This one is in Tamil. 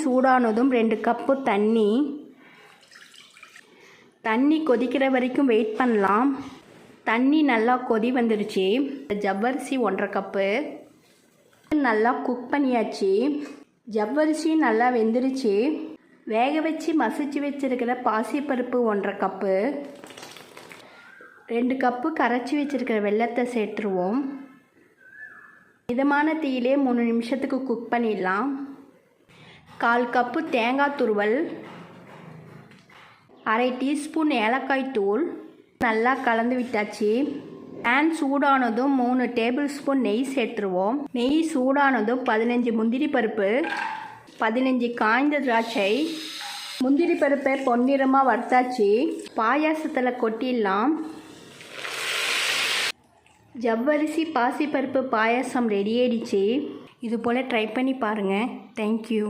சூடானதும் 2 கப்பு தண்ணி கொதிக்கிற வரைக்கும் வெயிட் பண்ணலாம். தண்ணி நல்லா கொதி வந்துடுச்சு. ஜவ்வரிசி 1.5 கப்பு நல்லா குக் பண்ணியாச்சு. ஜவ்வரிசி நல்லா வெந்துடுச்சு. வேக வச்சு மசிச்சு வச்சுருக்கிற பாசிப்பருப்பு 1.5 கப்பு, 2 கப்பு கரைச்சி வச்சுருக்கிற வெல்லத்தை சேர்த்துருவோம். மிதமான தீயிலே 3 நிமிஷத்துக்கு குக் பண்ணிடலாம். 1/4 கப்பு தேங்காய் துருவல், 1/2 டீஸ்பூன் ஏலக்காய் தூள் நல்லா கலந்து விட்டாச்சு. பேன் சூடானதும் 3 டேபிள் ஸ்பூன் நெய் சேர்த்துருவோம். நெய் சூடானதும் 15 முந்திரி பருப்பு, 15 காய்ந்த திராட்சை. முந்திரி பருப்பை பொன்னிறமாக வறுத்தாச்சு. பாயாசத்தில் கொட்டிடலாம். ஜவ்வரிசி பாசிப்பருப்பு பாயாசம் ரெடி ஆயிடுச்சு. இது போல் ட்ரை பண்ணி பாருங்கள். தேங்க்யூ.